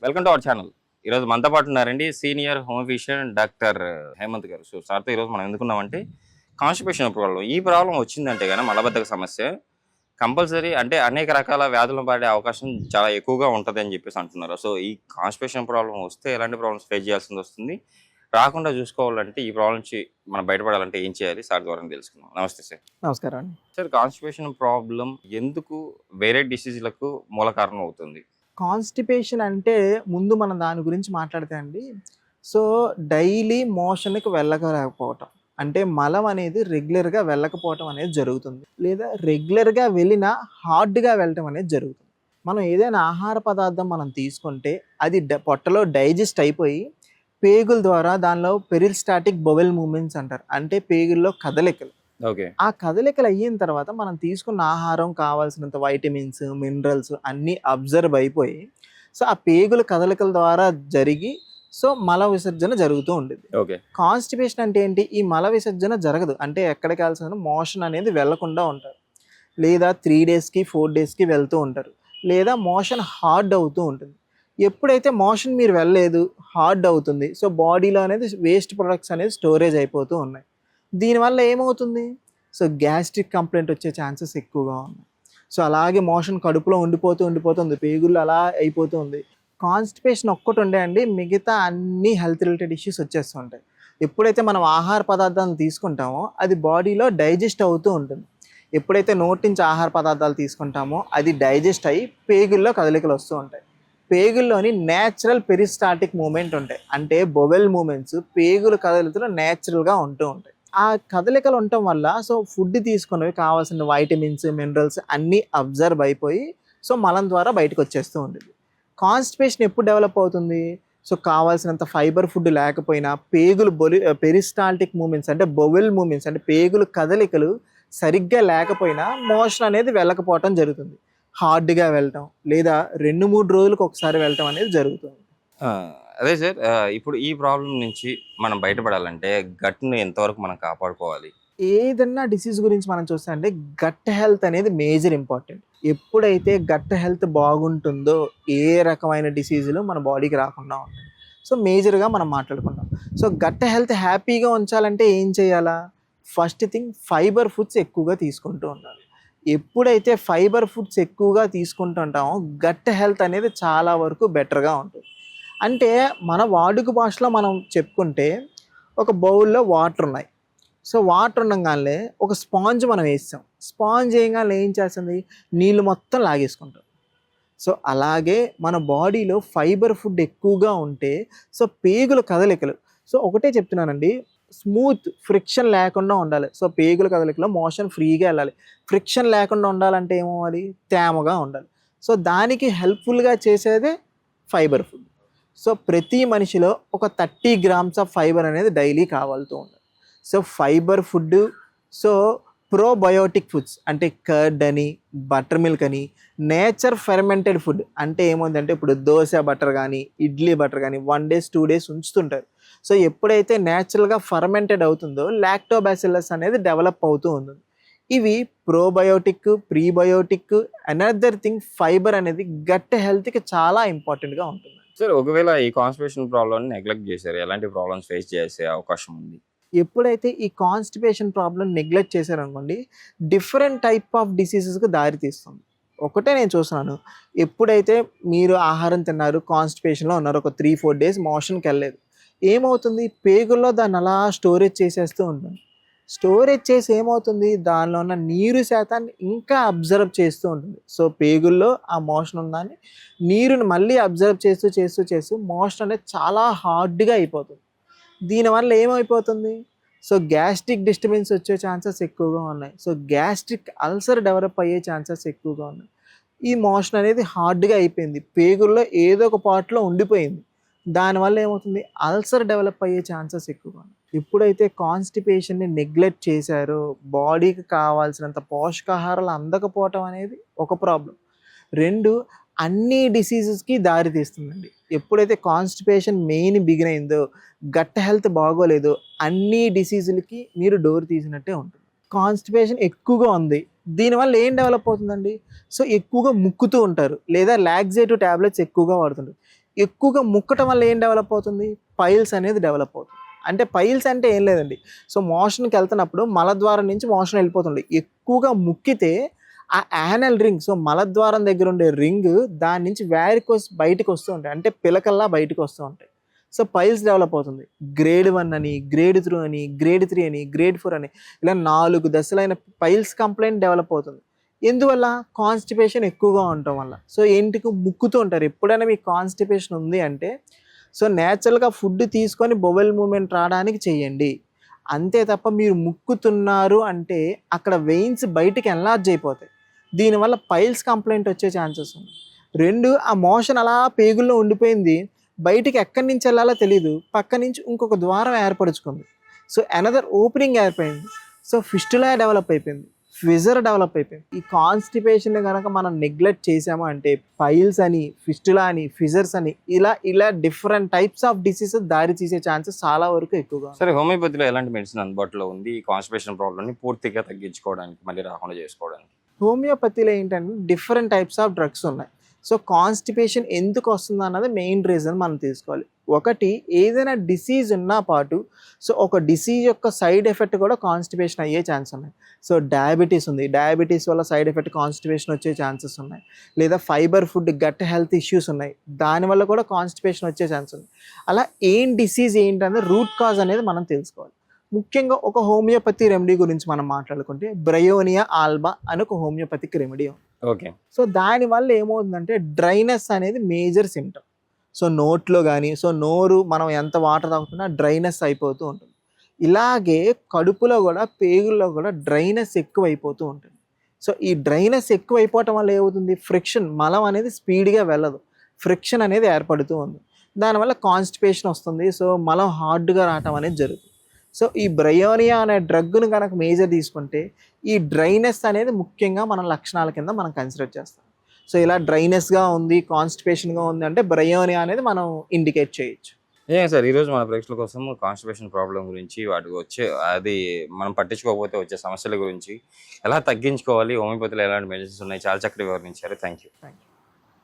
Welcome to our channel. ఈరోజు మనతో పాటు ఉన్నారండి senior home physician doctor Hemanth గారు. సో సార్తో ఈరోజు మనం ఎందుకున్నామంటే కాన్స్టిపేషన్ ప్రాబ్లం. ఈ ప్రాబ్లం వచ్చిందంటే కానీ మలబద్ధక సమస్య కంపల్సరీ అంటే అనేక రకాల వ్యాధులను పడే అవకాశం చాలా ఎక్కువగా ఉంటుంది అని చెప్పేసి అంటున్నారు. సో ఈ కాన్స్టిపేషన్ ప్రాబ్లం వస్తే ఎలాంటి ప్రాబ్లమ్స్ ఫేస్ చేయాల్సి వస్తుంది, రాకుండా చూసుకోవాలంటే ఈ ప్రాబ్లం నుంచి మనం బయటపడాలంటే ఏం చేయాలి సార్ ద్వారా తెలుసుకుందాం. నమస్తే సార్. నమస్కారం అండి. సార్, కాన్స్టిపేషన్ ప్రాబ్లం ఎందుకు వేరే డిసీజులకు మూల కారణం అవుతుంది? కాన్స్టిపేషన్ అంటే ముందు మనం దాని గురించి మాట్లాడితే అండి, సో డైలీ మోషన్కి వెళ్ళకపోవటం అంటే మలం అనేది రెగ్యులర్గా వెళ్ళకపోవటం అనేది జరుగుతుంది, లేదా రెగ్యులర్గా వెళ్ళినా హార్డ్గా వెళ్ళటం అనేది జరుగుతుంది. మనం ఏదైనా ఆహార పదార్థం మనం తీసుకుంటే అది పొట్టలో డైజెస్ట్ అయిపోయి పేగుల ద్వారా దానిలో పెరిస్టాటిక్ బొవెల్ మూమెంట్స్ అంటారు, అంటే పేగుల్లో కదలికలు. ఓకే. ఆ కదలికలు అయిన తర్వాత మనం తీసుకున్న ఆహారం కావాల్సినంత వైటమిన్స్ మినరల్స్ అన్నీ అబ్జర్వ్ అయిపోయి సో ఆ పేగుల కదలికల ద్వారా జరిగి సో మల విసర్జన జరుగుతూ ఉంటుంది. ఓకే. కాన్స్టిపేషన్ అంటే ఏంటి? ఈ మల విసర్జన జరగదు, అంటే ఎక్కడికి వెళ్ళాల్సిన మోషన్ అనేది వెళ్లకుండా ఉంటారు, లేదా 3 డేస్కి 4 డేస్కి వెళ్తూ ఉంటారు, లేదా మోషన్ హార్డ్ అవుతూ ఉంటుంది. ఎప్పుడైతే మోషన్ మీరు వెళ్ళలేదు హార్డ్ అవుతుంది, సో బాడీలో అనేది వేస్ట్ ప్రొడక్ట్స్ అనేది స్టోరేజ్ అయిపోతూ ఉన్నాయి. దీనివల్ల ఏమవుతుంది? సో గ్యాస్ట్రిక్ కంప్లైంట్ వచ్చే ఛాన్సెస్ ఎక్కువగా ఉన్నాయి. సో అలాగే మోషన్ కడుపులో ఉండిపోతుంది, పేగుళ్ళు అలా అయిపోతుంది. కాన్స్టిపేషన్ ఒక్కటి ఉండే అండి, మిగతా అన్ని హెల్త్ రిలేటెడ్ ఇష్యూస్ వచ్చేస్తుంటాయి. ఎప్పుడైతే మనం ఆహార పదార్థాలను తీసుకుంటామో అది బాడీలో డైజెస్ట్ అవుతూ ఉంటుంది. ఎప్పుడైతే నోటి నుంచి ఆహార పదార్థాలు తీసుకుంటామో అది డైజెస్ట్ అయ్యి పేగుల్లో కదలికలు వస్తూ ఉంటాయి. పేగుల్లోని న్యాచురల్ పెరిస్టాటిక్ మూమెంట్ ఉంటాయి, అంటే బొవెల్ మూమెంట్స్ పేగుల కదలికలు న్యాచురల్గా ఉంటూ ఉంటాయి. ఆ కదలికలు ఉండటం వల్ల సో ఫుడ్ తీసుకున్నవి కావాల్సిన వైటమిన్స్ మినరల్స్ అన్నీ అబ్జర్వ్ అయిపోయి సో మలం ద్వారా బయటకు వచ్చేస్తూ ఉంటుంది. కాన్స్టిపేషన్ ఎప్పుడు డెవలప్ అవుతుంది? సో కావాల్సినంత ఫైబర్ ఫుడ్ లేకపోయినా పేగులు పెరిస్టాల్టిక్ మూమెంట్స్ అంటే బొవెల్ మూమెంట్స్ అంటే పేగులు కదలికలు సరిగ్గా లేకపోయినా మోషన్ అనేది వెళ్ళకపోవటం జరుగుతుంది. హార్డ్గా వెళ్ళటం లేదా 2-3 రోజులకు ఒకసారి వెళ్ళటం అనేది జరుగుతుంది. అదే సార్, ఇప్పుడు ఈ ప్రాబ్లం నుంచి మనం బయటపడాలంటే గట్ని ఎంతవరకు మనం కాపాడుకోవాలి? ఏదన్నా డిసీజ్ గురించి మనం చూస్తే అంటే గట్ హెల్త్ అనేది మేజర్ ఇంపార్టెంట్. ఎప్పుడైతే గట్ హెల్త్ బాగుంటుందో ఏ రకమైన డిసీజులు మన బాడీకి రాకుండా ఉంటాయి. సో మేజర్గా మనం మాట్లాడుకుంటాం. సో గట్ హెల్త్ హ్యాపీగా ఉంచాలంటే ఏం చేయాలా? ఫస్ట్ థింగ్ ఫైబర్ ఫుడ్స్ ఎక్కువగా తీసుకుంటూ ఉండాలి. ఎప్పుడైతే ఫైబర్ ఫుడ్స్ ఎక్కువగా తీసుకుంటుంటామో గట్ హెల్త్ అనేది చాలా వరకు బెటర్గా ఉంటుంది. అంటే మన వాడుక భాషలో మనం చెప్పుకుంటే ఒక బౌల్లో వాటర్ ఉన్నాయి, సో వాటర్ ఉండగానే ఒక స్పాంజ్ మనం వేస్తాం, స్పాంజ్ వేయగానే ఏం చేస్తుంది? నీళ్ళు మొత్తం లాగేసుకుంటాం. సో అలాగే మన బాడీలో ఫైబర్ ఫుడ్ ఎక్కువగా ఉంటే సో పేగుల కదలికలు, సో ఒకటే చెప్తున్నానండి, స్మూత్ ఫ్రిక్షన్ లేకుండా ఉండాలి. సో పేగుల కదలికలో మోషన్ ఫ్రీగా వెళ్ళాలి. ఫ్రిక్షన్ లేకుండా ఉండాలంటే ఏమవ్వాలి? తేమగా ఉండాలి. సో దానికి హెల్ప్ఫుల్గా చేసేదే ఫైబర్ ఫుడ్. సో ప్రతి మనిషిలో ఒక 30 గ్రామ్స్ ఆఫ్ ఫైబర్ అనేది డైలీ కావాల్తూ ఉండాలి. So fibre food, so probiotic foods అంటే కర్డ్ అని బటర్ మిల్క్ అని, నేచర్ ఫెర్మెంటెడ్ ఫుడ్ అంటే ఏముందంటే ఇప్పుడు దోశ బటర్ కానీ ఇడ్లీ బటర్ కానీ 1 డేస్ 2 డేస్ ఉంచుతుంటారు. సో ఎప్పుడైతే న్యాచురల్గా ఫర్మెంటెడ్ అవుతుందో లాక్టోబాసిల్లస్ అనేది డెవలప్ అవుతూ ఉంటుంది. ఇవి probiotic prebiotic. Another thing fibre అనేది గట్ హెల్త్కి చాలా ఇంపార్టెంట్గా ఉంటుంది. సార్, ఒకవేళ ఈ కాన్స్టిపేషన్ ప్రాబ్లమ్ నెగ్లెక్ట్ చేశారు, ఎలాంటి ప్రాబ్లమ్స్ ఫేస్ చేసే అవకాశం ఉంది? ఎప్పుడైతే ఈ కాన్స్టిపేషన్ ప్రాబ్లం నెగ్లెక్ట్ చేశారనుకోండి డిఫరెంట్ టైప్ ఆఫ్ డిసీజెస్కి దారితీస్తుంది. ఒకటే నేను చూస్తున్నాను, ఎప్పుడైతే మీరు ఆహారం తిన్నారు కాన్స్టిపేషన్లో ఉన్నారు, ఒక 3-4 డేస్ మోషన్కి వెళ్ళలేదు, ఏమవుతుంది? పేగుల్లో దాన్ని అలా స్టోరేజ్ చేసేస్తూ ఉంటుంది. స్టోరేజ్ చేసి ఏమవుతుంది? దానిలో ఉన్న నీరు శాతాన్ని ఇంకా అబ్జర్వ్ చేస్తూ ఉంటుంది. సో పేగుల్లో ఆ మోషన్ ఉందని నీరుని మళ్ళీ అబ్జర్వ్ చేస్తూ మోషన్ అనేది చాలా హార్డ్గా అయిపోతుంది. దీనివల్ల ఏమైపోతుంది? సో గ్యాస్ట్రిక్ డిస్టర్బెన్స్ వచ్చే ఛాన్సెస్ ఎక్కువగా ఉన్నాయి. సో గ్యాస్ట్రిక్ అల్సర్ డెవలప్ అయ్యే ఛాన్సెస్ ఎక్కువగా ఉన్నాయి. ఈ మోషన్ అనేది హార్డ్గా అయిపోయింది, పేగుల్లో ఏదో ఒక పార్ట్లో ఉండిపోయింది. దానివల్ల ఏమవుతుంది? అల్సర్ డెవలప్ అయ్యే ఛాన్సెస్ ఎక్కువగా ఉన్నాయి. ఎప్పుడైతే కాన్స్టిపేషన్ని నెగ్లెక్ట్ చేశారో బాడీకి కావాల్సినంత పోషకాహారాలు అందకపోవటం అనేది ఒక ప్రాబ్లం. 2 అన్ని డిసీజెస్కి దారి తీస్తుందండి. ఎప్పుడైతే కాన్స్టిపేషన్ మెయిన్ బిగిన్ అయిందో గట్ హెల్త్ బాగోలేదో అన్ని డిసీజులకి మీరు డోర్ తీసినట్టే ఉంటుంది. కాన్స్టిపేషన్ ఎక్కువగా ఉంది, దీనివల్ల ఏం డెవలప్ అవుతుందండి? సో ఎక్కువగా ముక్కుతూ ఉంటారు, లేదా లాక్సేటివ్ ట్యాబ్లెట్స్ ఎక్కువగా వాడుతుంటారు. ఎక్కువగా ముక్కటం వల్ల ఏం డెవలప్ అవుతుంది, పైల్స్ అనేది డెవలప్ అవుతుంది. అంటే పైల్స్ అంటే ఏం లేదండి, సో మోషన్కి వెళ్తున్నప్పుడు మలద్వారం నుంచి మోషన్ వెళ్ళిపోతుంది. ఎక్కువగా ముక్కితే ఆ యానల్ రింగ్, సో మలద్వారం దగ్గర ఉండే రింగ్ దాని నుంచి వ్యారికోస్ బయటకు వస్తూ ఉంటాయి, అంటే పిలకల్లా బయటకు వస్తూ ఉంటాయి. సో పైల్స్ డెవలప్ అవుతుంది. గ్రేడ్ 1 అని, గ్రేడ్ 3 అని, గ్రేడ్ 3 అని, గ్రేడ్ 4 అని, ఇలా 4 దశలైన పైల్స్ కంప్లైంట్ డెవలప్ అవుతుంది. ఎందువల్ల? కాన్స్టిపేషన్ ఎక్కువగా ఉండటం వల్ల. సో ఏంటికి ముక్కుతూ ఉంటారు. ఎప్పుడైనా మీకు కాన్స్టిపేషన్ ఉంది అంటే సో నేచురల్గా ఫుడ్ తీసుకొని బొవెల్ మూమెంట్ రావడానికి చేయండి. అంతే తప్ప మీరు ముక్కుతున్నారు అంటే అక్కడ వెయిన్స్ బయటికి ఎన్లార్జ్ అయిపోతాయి. దీనివల్ల పైల్స్ కంప్లైంట్ వచ్చే ఛాన్సెస్ ఉన్నాయి. 2, ఆ మోషన్ అలా పేగుల్లో ఉండిపోయింది, బయటికి ఎక్కడి నుంచి వెళ్ళాలో తెలియదు, పక్క నుంచి ఇంకొక ద్వారం ఏర్పరచుకుంది. సో అనదర్ ఓపెనింగ్ ఏర్పడింది. సో ఫిస్టులా డెవలప్ అయిపోయింది, ఫిజర్ డెవలప్ అయిపోయింది. ఈ కాన్స్టిపేషన్ కనుక మనం నెగ్లెక్ట్ చేసాము అంటే పైల్స్ అని, ఫిస్టులా అని, ఫిజర్స్ అని ఇలా డిఫరెంట్ టైప్స్ ఆఫ్ డిసీజెస్ దారి తీసే ఛాన్సెస్ చాలా వరకు ఎక్కువగా. సరే, హోమియోపతిలో ఎలాంటి మెడిసిన్ అందుబాటులో ఉంది ఈ కాన్స్టిపేషన్ ప్రాబ్లమ్ని పూర్తిగా తగ్గించుకోవడానికి, మళ్ళీ రాకుండా చేసుకోవడానికి? హోమియోపతిలో ఏంటంటే డిఫరెంట్ టైప్స్ ఆఫ్ డ్రగ్స్ ఉన్నాయి. సో కాన్స్టిపేషన్ ఎందుకు వస్తుంది అన్నది మెయిన్ రీజన్ మనం తీసుకోవాలి. ఒకటి, ఏదైనా డిసీజ్ ఉన్న పాటు సో ఒక డిసీజ్ యొక్క సైడ్ ఎఫెక్ట్ కూడా కాన్స్టిపేషన్ అయ్యే ఛాన్స్ ఉన్నాయి. సో డయాబెటీస్ ఉంది, డయాబెటీస్ వల్ల సైడ్ ఎఫెక్ట్ కాన్స్టిపేషన్ వచ్చే ఛాన్సెస్ ఉన్నాయి. లేదా fibre food, gut health issues ఉన్నాయి, దానివల్ల కూడా కాన్స్టిపేషన్ వచ్చే ఛాన్స్ ఉంది. అలా ఏం డిసీజ్ ఏంటనేది రూట్ కాజ్ అనేది మనం తెలుసుకోవాలి. ముఖ్యంగా ఒక హోమియోపతి రెమెడీ గురించి మనం మాట్లాడుకుంటే బ్రయోనియా ఆల్బా అని ఒక హోమియోపతిక్ రెమెడీ ఉంది. ఓకే. సో దానివల్ల ఏమవుతుందంటే డ్రైనెస్ అనేది మేజర్ సిమ్టమ్. సో నోట్లో కానీ, సో నోరు మనం ఎంత వాటర్ తాగుతున్నా డ్రైనెస్ అయిపోతూ ఉంటుంది. ఇలాగే కడుపులో కూడా, పేగుల్లో కూడా డ్రైనెస్ ఎక్కువ అయిపోతూ ఉంటుంది. సో ఈ డ్రైనెస్ ఎక్కువ అయిపోవటం వల్ల ఏమవుతుంది, ఫ్రిక్షన్, మలం అనేది స్పీడ్గా వెళ్ళదు, ఫ్రిక్షన్ అనేది ఏర్పడుతూ ఉంది. దానివల్ల కాన్స్టిపేషన్ వస్తుంది. సో మలం హార్డ్గా రావటం అనేది జరుగుతుంది. సో ఈ బ్రయోనియా అనే డ్రగ్ను కనుక మేజర్ తీసుకుంటే ఈ డ్రైనెస్ అనేది ముఖ్యంగా మన లక్షణాల కింద మనం కన్సిడర్ చేస్తాం. సో ఇలా డ్రైనెస్గా ఉంది, కాన్స్టిపేషన్గా ఉంది అంటే బ్రయోనియా అనేది మనం ఇండికేట్ చేయొచ్చు. ఏం సార్, ఈరోజు మన ప్రేక్షకుల కోసం కాన్స్టిపేషన్ ప్రాబ్లం గురించి, వాటికి వచ్చే అది మనం పట్టించుకోకపోతే వచ్చే సమస్యల గురించి, ఎలా తగ్గించుకోవాలి, హోమియోపతిలో ఎలాంటి మెడిసిన్స్ ఉన్నాయి, చాలా చక్కగా వివరించారు. Thank you.